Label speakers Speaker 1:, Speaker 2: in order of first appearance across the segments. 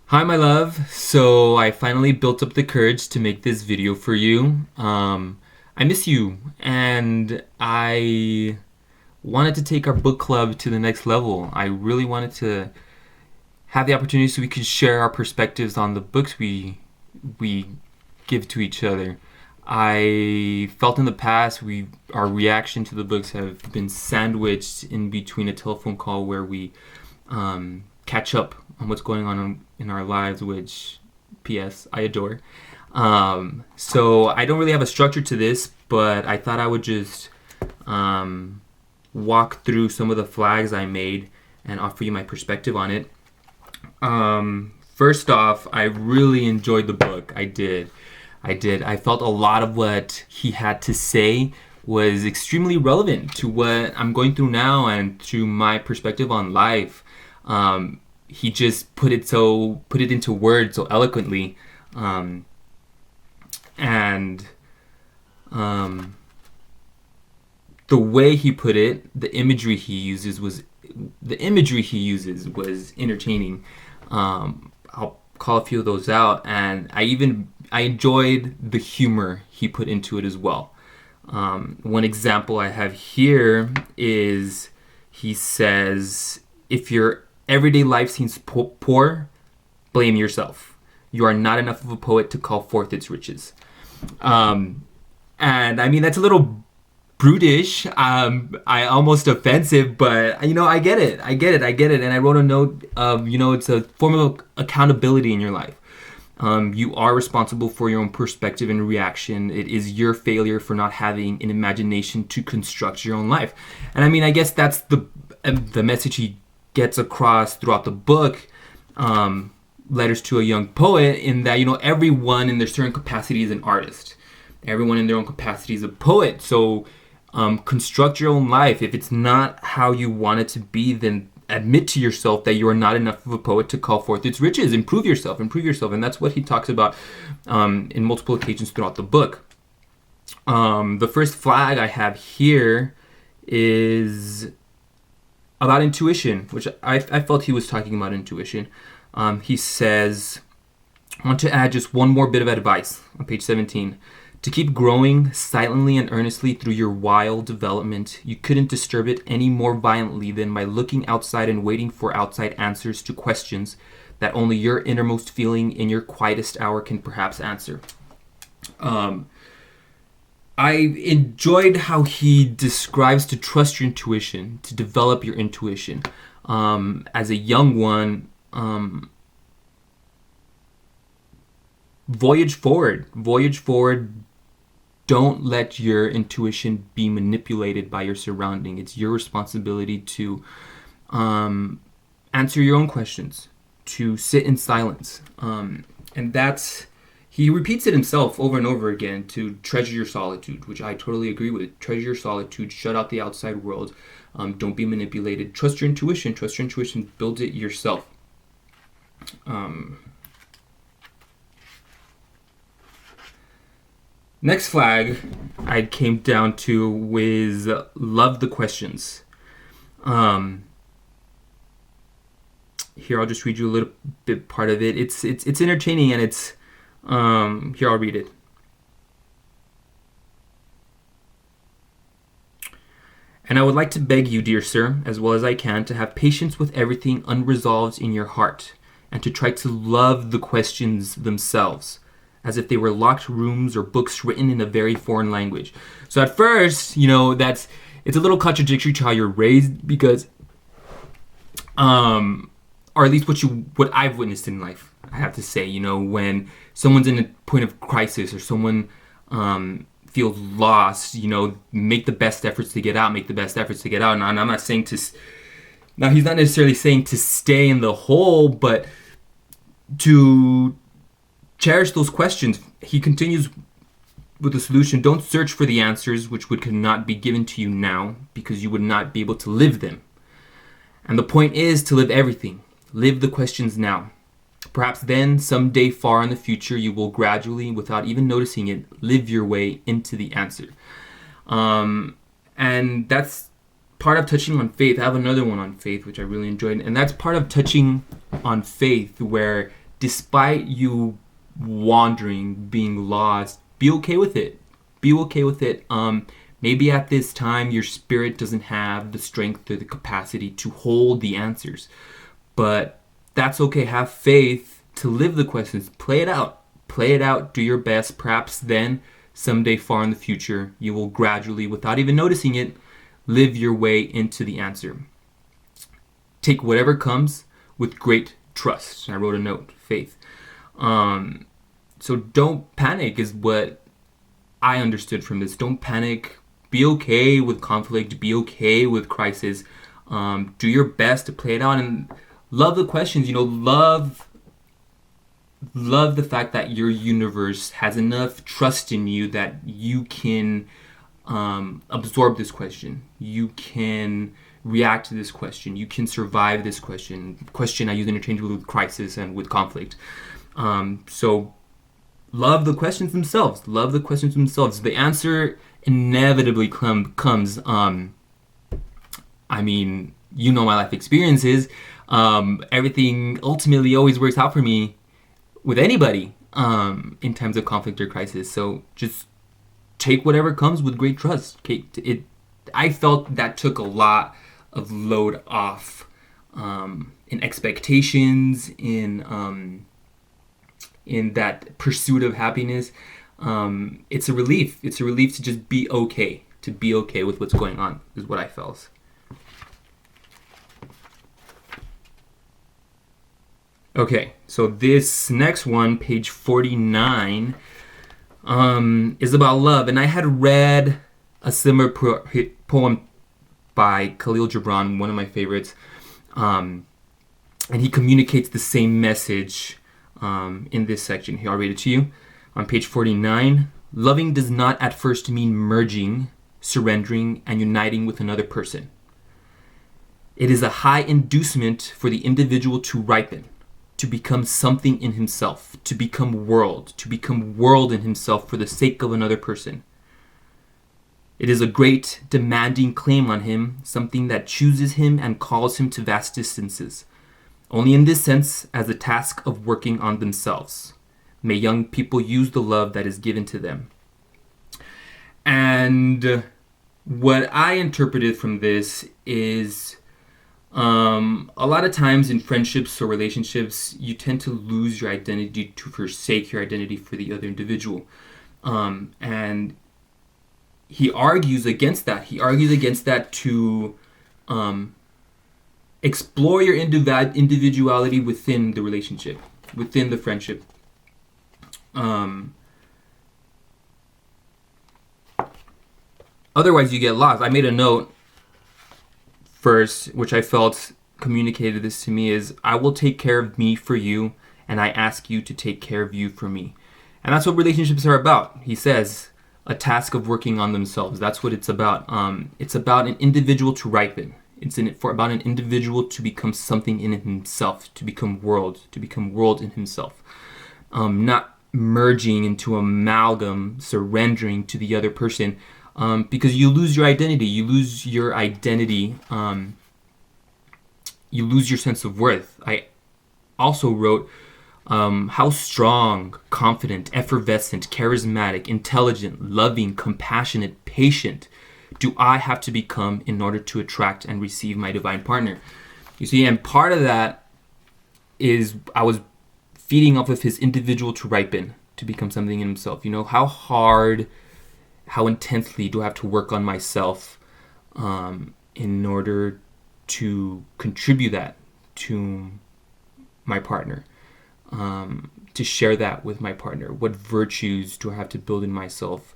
Speaker 1: Hi, my love. So I finally built up the courage to make this video for you. I miss you, and I wanted to take our book club to the next level. I really wanted to have the opportunity so we could share our perspectives on the books we give to each other. I felt in the past our reaction to the books have been sandwiched in between a telephone call where we catch up on what's going on in our lives, which, P.S., I adore. So I don't really have a structure to this, but I thought I would just walk through some of the flags I made and offer you my perspective on it. First off, I really enjoyed the book. I did. I felt a lot of what he had to say was extremely relevant to what I'm going through now and to my perspective on life. He just put it into words so eloquently, and the way he put it, the imagery he uses was entertaining. I'll call a few of those out, and I enjoyed the humor he put into it as well. One example I have here is he says, if your everyday life seems poor, blame yourself. You are not enough of a poet to call forth its riches. And I mean, that's a little brutish. I almost offensive, but I get it. And I wrote a note of, it's a form of accountability in your life. You are responsible for your own perspective and reaction. It is your failure for not having an imagination to construct your own life. And I mean, I guess that's the message he gets across throughout the book, Letters to a Young Poet, in that, everyone in their certain capacity is an artist. Everyone in their own capacity is a poet. So construct your own life. If it's not how you want it to be, then admit to yourself that you are not enough of a poet to call forth its riches. Improve yourself. And that's what he talks about in multiple occasions throughout the book. The first flag I have here is about intuition, which I felt he was talking about intuition. He says, I want to add just one more bit of advice on page 17. To keep growing silently and earnestly through your wild development, you couldn't disturb it any more violently than by looking outside and waiting for outside answers to questions that only your innermost feeling in your quietest hour can perhaps answer. I enjoyed how he describes to trust your intuition, to develop your intuition. As a young one, voyage forward. Don't let your intuition be manipulated by your surrounding. It's your responsibility to answer your own questions, to sit in silence. And he repeats it himself over and over again, to treasure your solitude, which I totally agree with. Treasure your solitude, shut out the outside world. Don't be manipulated. Trust your intuition. Build it yourself. Next flag I came down to was love the questions. Here I'll just read you a little bit part of it. It's entertaining, and it's here I'll read it. And I would like to beg you, dear sir, as well as I can, to have patience with everything unresolved in your heart, and to try to love the questions themselves, as if they were locked rooms or books written in a very foreign language. So at first, it's a little contradictory to how you're raised, because, or at least what I've witnessed in life, I have to say, when someone's in a point of crisis or someone feels lost, make the best efforts to get out. And I'm not saying now he's not necessarily saying to stay in the hole, but to cherish those questions. He continues with the solution. Don't search for the answers which could not be given to you now, because you would not be able to live them. And the point is to live everything. Live the questions now. Perhaps then, someday far in the future, you will gradually, without even noticing it, live your way into the answer. And that's part of touching on faith. I have another one on faith, which I really enjoyed. And that's part of touching on faith, where despite you wandering, being lost, be okay with it. Be okay with it. Maybe at this time your spirit doesn't have the strength or the capacity to hold the answers, but that's okay. Have faith to live the questions. Play it out. Play it out. Do your best. Perhaps then, someday far in the future, you will gradually, without even noticing it, live your way into the answer. Take whatever comes with great trust. I wrote a note, faith. So don't panic is what I understood from this. Don't panic. Be okay with conflict. Be okay with crisis. Do your best to play it out and love the questions. Love the fact that your universe has enough trust in you that you can absorb this question. You can react to this question. You can survive this question. Question I use interchangeably with crisis and with conflict. So love the questions themselves. Love the questions themselves. The answer inevitably comes. I mean, you know my life experiences. Everything ultimately always works out for me with anybody in times of conflict or crisis. So just take whatever comes with great trust. I felt that took a lot of load off in expectations, in that pursuit of happiness. It's a relief. It's a relief to just be okay. To be okay with what's going on is what I felt. Okay, so this next one, page 49, is about love. And I had read a similar poem by Khalil Gibran, one of my favorites. And he communicates the same message in this section. Here, I'll read it to you. On page 49, loving does not at first mean merging, surrendering, and uniting with another person. It is a high inducement for the individual to ripen, to become something in himself, to become world in himself for the sake of another person. It is a great demanding claim on him, something that chooses him and calls him to vast distances, only in this sense as a task of working on themselves. May young people use the love that is given to them. And what I interpreted from this is a lot of times in friendships or relationships, you tend to lose your identity to forsake your identity for the other individual. And he argues against that. He argues against that to explore your individuality within the relationship, within the friendship. Otherwise, you get lost. I made a note first, which I felt communicated this to me, is I will take care of me for you, and I ask you to take care of you for me. And that's what relationships are about. He says, a task of working on themselves. That's what it's about. It's about an individual to ripen. It's about an individual to become something in himself, to become world in himself. Not merging into amalgam, surrendering to the other person. Because you lose your identity. You lose your sense of worth. I also wrote how strong, confident, effervescent, charismatic, intelligent, loving, compassionate, patient do I have to become in order to attract and receive my divine partner? You see, and part of that is I was feeding off of his individual to ripen, to become something in himself. You know, how hard, how intensely do I have to work on myself in order to contribute that to my partner, to share that with my partner? What virtues do I have to build in myself?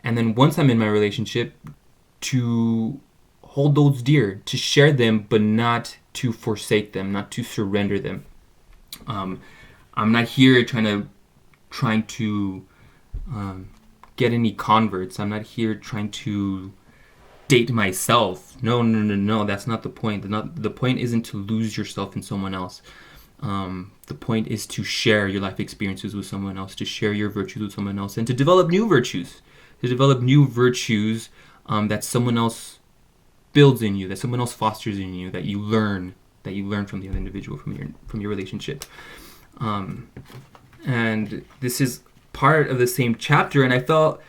Speaker 1: And then once I'm in my relationship, to hold those dear, to share them, but not to forsake them, not to surrender them. I'm not here trying to get any converts. I'm not here trying to date myself. No. That's not the point. The point isn't to lose yourself in someone else. The point is to share your life experiences with someone else, to share your virtues with someone else, and to develop new virtues. That someone else builds in you, that someone else fosters in you, that you learn that you learn from the other individual, from your relationship. And this is part of the same chapter, and I felt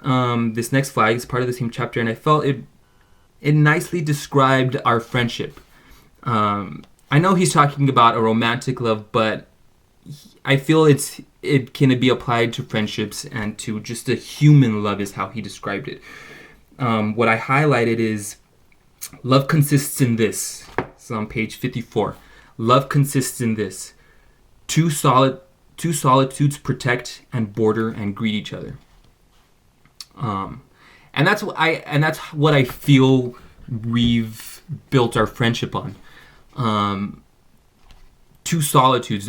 Speaker 1: this next flag is part of the same chapter, and I felt it nicely described our friendship. I know he's talking about a romantic love, but I feel it can be applied to friendships and to just a human love is how he described it. What I highlighted is love consists in this. So on page 54, love consists in this: two solitudes protect and border and greet each other. And that's what I feel we've built our friendship on. Two solitudes.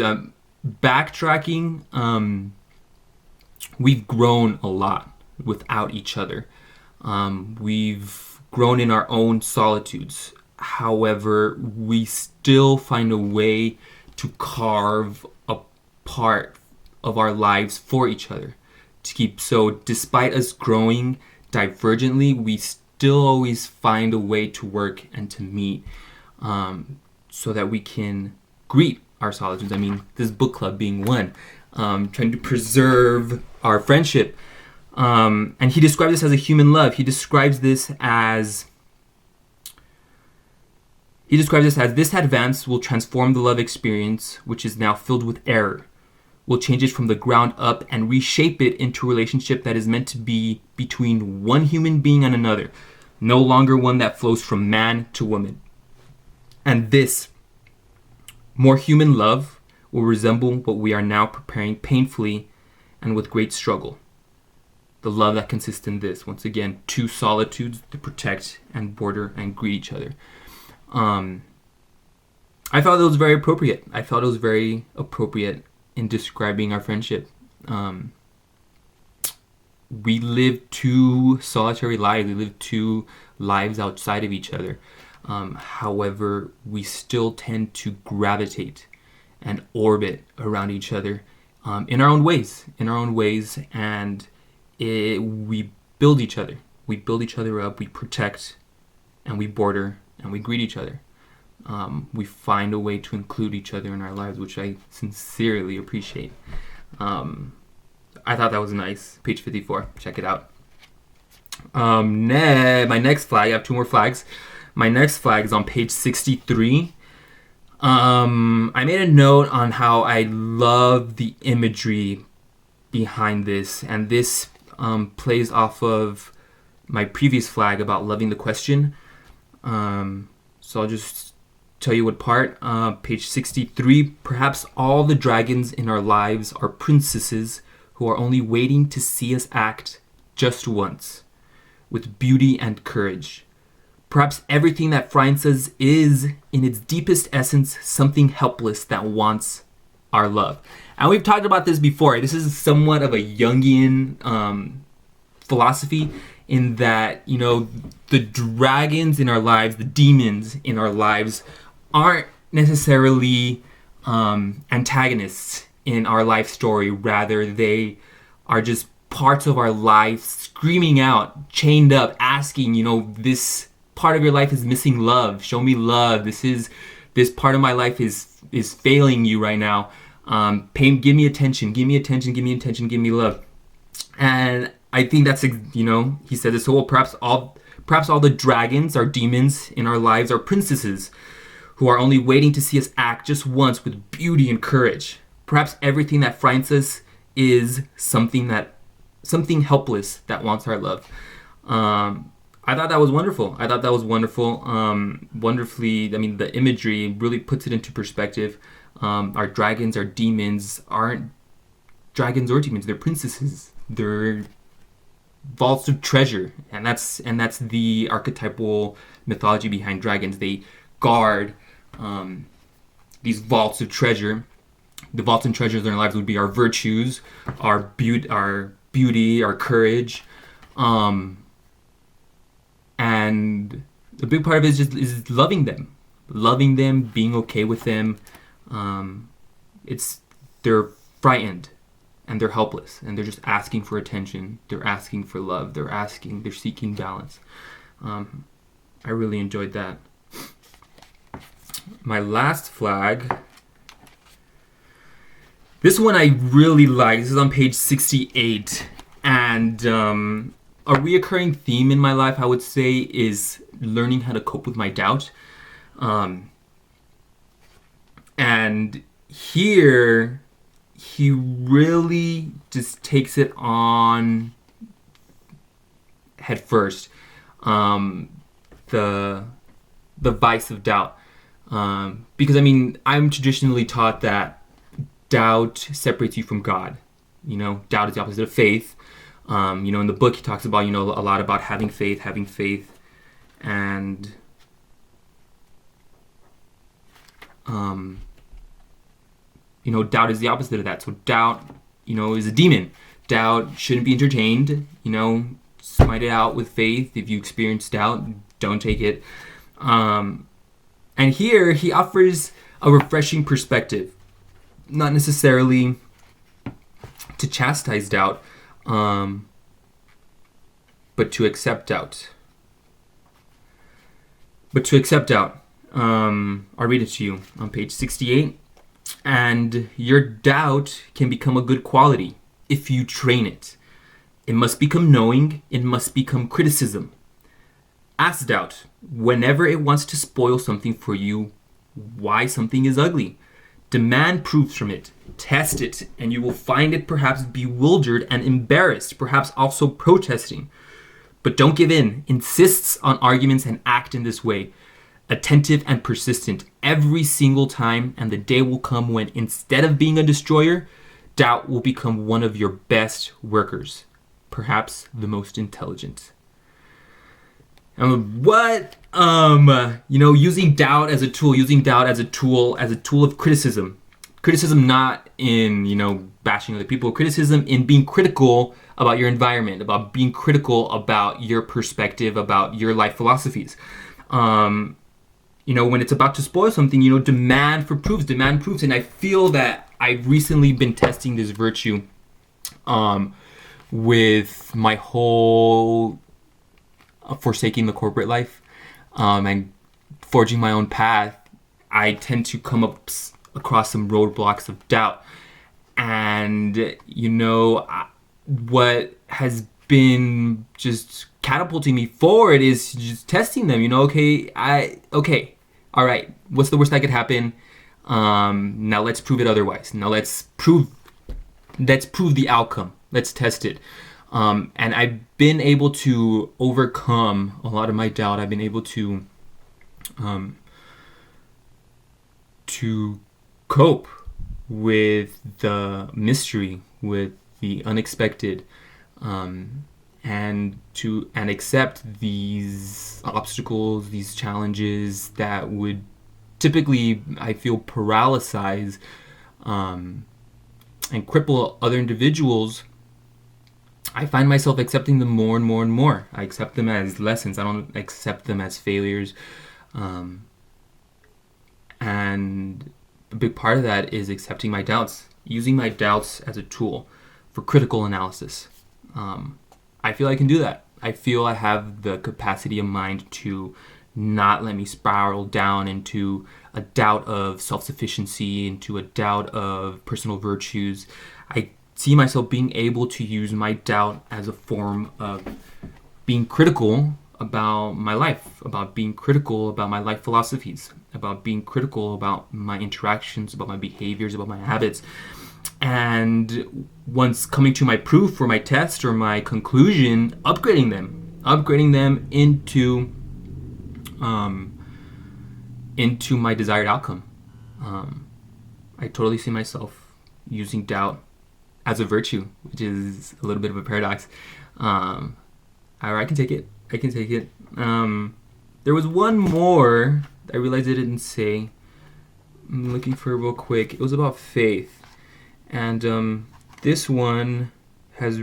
Speaker 1: Backtracking, we've grown a lot without each other. We've grown in our own solitudes. However, we still find a way to carve a part of our lives for each other to keep. So despite us growing divergently, we still always find a way to work and to meet, so that we can greet our solitudes. I mean, this book club being one, trying to preserve our friendship. And he describes this as a human love. He describes this as this advance will transform the love experience, which is now filled with error. We'll change it from the ground up and reshape it into a relationship that is meant to be between one human being and another, no longer one that flows from man to woman. And this more human love will resemble what we are now preparing painfully and with great struggle. The love that consists in this, once again, two solitudes to protect and border and greet each other. I felt it was very appropriate. In describing our friendship. We live two solitary lives. We live two lives outside of each other. However, we still tend to gravitate and orbit around each other in our own ways, and we build each other. We build each other up. We protect, and we border, and we greet each other. We find a way to include each other in our lives, which I sincerely appreciate. I thought that was nice. Page 54. Check it out. My next flag, I have two more flags. My next flag is on page 63. I made a note on how I love the imagery behind this, and this plays off of my previous flag about loving the question. So I'll just tell you what part. Page 63. Perhaps all the dragons in our lives are princesses who are only waiting to see us act just once, with beauty and courage. Perhaps everything that frightens us is, in its deepest essence, something helpless that wants our love. And we've talked about this before. This is somewhat of a Jungian philosophy, in that, the dragons in our lives, the demons in our lives, aren't necessarily antagonists in our life story. Rather, they are just parts of our life screaming out, chained up, asking, this part of your life is missing love. Show me love. This part of my life is failing you right now. Give me attention. Give me attention. Give me attention. Give me love. And I think that's, he said this whole, perhaps all the dragons, our demons in our lives, are princesses who are only waiting to see us act just once with beauty and courage. Perhaps everything that frightens us is something helpless that wants our love. I thought that was wonderful. Wonderfully, the imagery really puts it into perspective. Our dragons, our demons aren't dragons or demons. They're princesses. They're vaults of treasure, and that's the archetypal mythology behind dragons. They guard these vaults of treasure. The vaults and treasures in our lives would be our virtues, our beauty, our courage, and the big part of it is loving them, being okay with them. They're frightened and they're helpless and they're just asking for attention. They're asking for love. They're seeking balance. I really enjoyed that. my last flag. This one I really like. This is on page 68. And a reoccurring theme in my life, I would say, is learning how to cope with my doubt. And here, he really just takes it on head first. The vice of doubt. Because, I mean, I'm traditionally taught that doubt separates you from God. You know, doubt is the opposite of faith. You know, in the book he talks about, you know, a lot about having faith, and you know, doubt is the opposite of that. So doubt, you know, is a demon. Doubt shouldn't be entertained. You know, smite it out with faith. If you experience doubt, don't take it. And here he offers a refreshing perspective. Not necessarily to chastise doubt, but to accept doubt. I'll read it to you on page 68. And your doubt can become a good quality if you train it. It must become knowing. It must become criticism. Ask doubt whenever it wants to spoil something for you, why something is ugly. Demand proofs from it. Test it, and you will find it perhaps bewildered and embarrassed, perhaps also protesting. But don't give in. Insists on arguments and act in this way. Attentive and persistent every single time, and the day will come when, instead of being a destroyer, doubt will become one of your best workers, perhaps the most intelligent. You know, using doubt as a tool of criticism. Criticism not in, you know, bashing other people. Criticism in being critical about your environment, about being critical about your perspective, about your life philosophies. You know, when it's about to spoil something, you know, demand proofs. And I feel that I've recently been testing this virtue with my whole forsaking the corporate life and forging my own path. I tend to come across some roadblocks of doubt. And, you know, what has been just catapulting me forward is just testing them. You know, okay, all right, what's the worst that could happen? Now let's prove it otherwise. Now let's prove the outcome. Let's test it. And I've been able to overcome a lot of my doubt. I've been able to cope with the mystery, with the unexpected, and accept these obstacles, these challenges that would typically, I feel, paralyze and cripple other individuals. I find myself accepting them more and more and more. I accept them as lessons. I don't accept them as failures. And a big part of that is accepting my doubts, using my doubts as a tool for critical analysis. I feel I can do that. I feel I have the capacity of mind to not let me spiral down into a doubt of self-sufficiency, into a doubt of personal virtues. I see myself being able to use my doubt as a form of being critical about my life, about being critical about my life philosophies, about being critical about my interactions, about my behaviors, about my habits. And once coming to my proof or my test or my conclusion, upgrading them into my desired outcome. I totally see myself using doubt as a virtue, which is a little bit of a paradox. However, I can take it. There was one more I realized I didn't say. I'm looking for it real quick. It was about faith. And this one has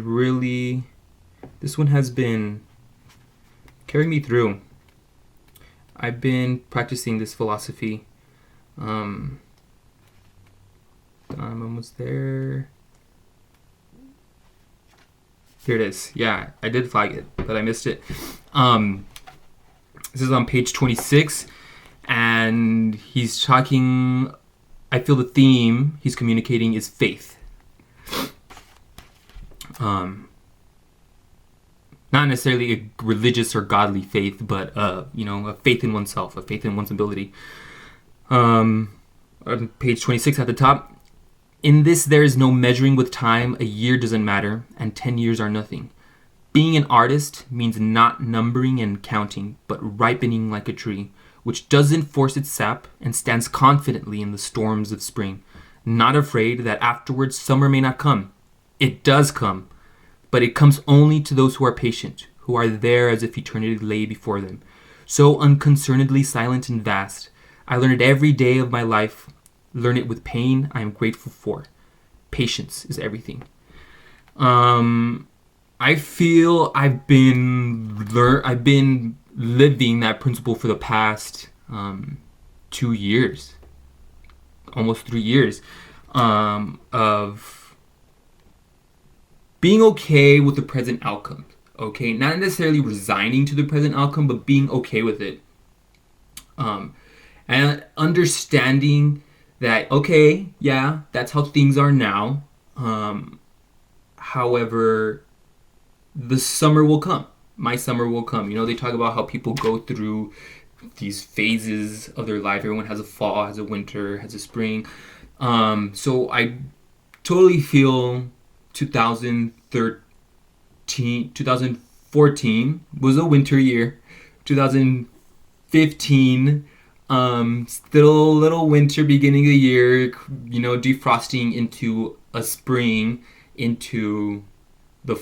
Speaker 1: been carrying me through. I've been practicing this philosophy. I'm almost there. Here it is. Yeah, I did flag it, but I missed it. This is on page 26. and he's talking. I feel the theme he's communicating is faith. Not necessarily a religious or godly faith, but a faith in oneself, a faith in one's ability. On page 26 at the top, in this there is no measuring with time. A year doesn't matter, and 10 years are nothing. Being an artist means not numbering and counting, but ripening like a tree, which doesn't force its sap and stands confidently in the storms of spring, not afraid that afterwards summer may not come. It does come, but it comes only to those who are patient, who are there as if eternity lay before them. So unconcernedly silent and vast, I learn it every day of my life, learn it with pain I am grateful for. Patience is everything. I feel I've been living that principle for the past 2 years, almost 3 years, of being okay with the present outcome. Okay, not necessarily resigning to the present outcome, but being okay with it. And understanding that, okay, yeah, that's how things are now. However, the summer will come. My summer will come. They talk about how people go through these phases of their life. Everyone has a fall, has a winter, has a spring. So I totally feel 2014 was a winter year. 2015, still a little winter beginning of the year, defrosting into a spring, into the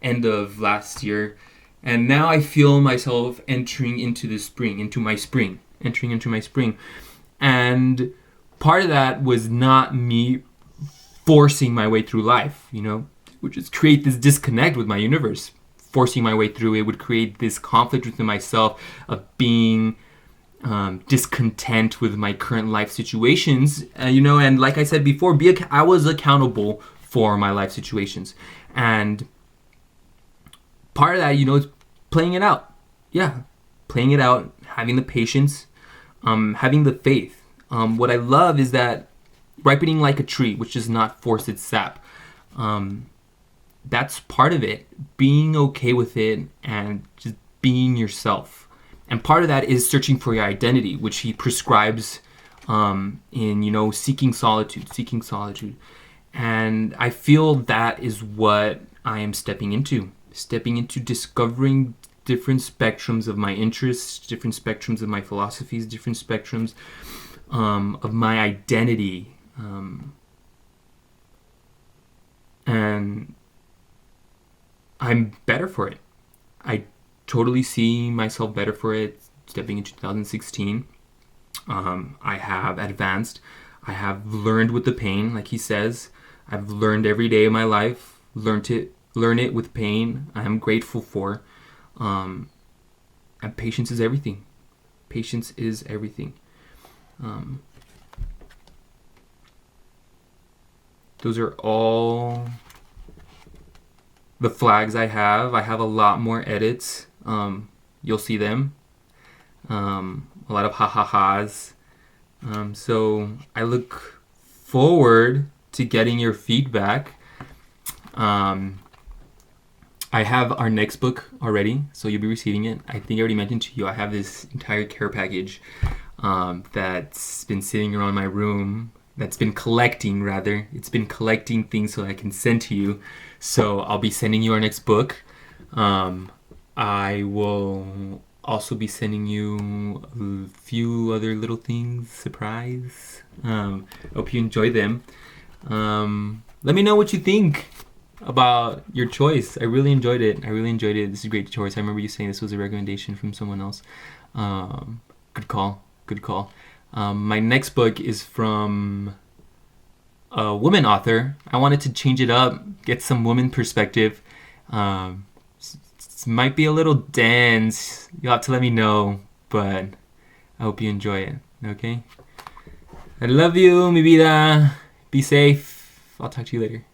Speaker 1: end of last year. And now I feel myself entering into my spring. And part of that was not me forcing my way through life, which is create this disconnect with my universe. Forcing my way through it would create this conflict within myself of being discontent with my current life situations, and like I said before, I was accountable for my life situations. And part of that, is playing it out. Yeah, playing it out, having the patience, having the faith. What I love is that ripening like a tree, which does not force its sap. That's part of it. Being okay with it and just being yourself. And part of that is searching for your identity, which he prescribes in, seeking solitude. And I feel that is what I am stepping into discovering different spectrums of my interests, different spectrums of my philosophies, different spectrums of my identity. And I'm better for it. I totally see myself better for it stepping into 2016. I have advanced. I have learned with the pain, like he says. I've learned every day of my life. Learn it with pain. I am grateful for. And patience is everything. Patience is everything. Those are all the flags I have. I have a lot more edits. You'll see them. A lot of ha-ha-has. So I look forward to getting your feedback. I have our next book already, so you'll be receiving it. I think I already mentioned to you, I have this entire care package that's been sitting around my room, that's been collecting, rather. It's been collecting things so I can send to you. So I'll be sending you our next book. I will also be sending you a few other little things, surprise. Hope you enjoy them. Let me know what you think about your choice. I really enjoyed it. This is a great choice. I remember you saying this was a recommendation from someone else. Good call. My next book is from a woman author. I wanted to change it up, get some woman perspective. This might be a little dense. You'll have to let me know, but I hope you enjoy it. Okay? I love you, mi vida. Be safe. I'll talk to you later.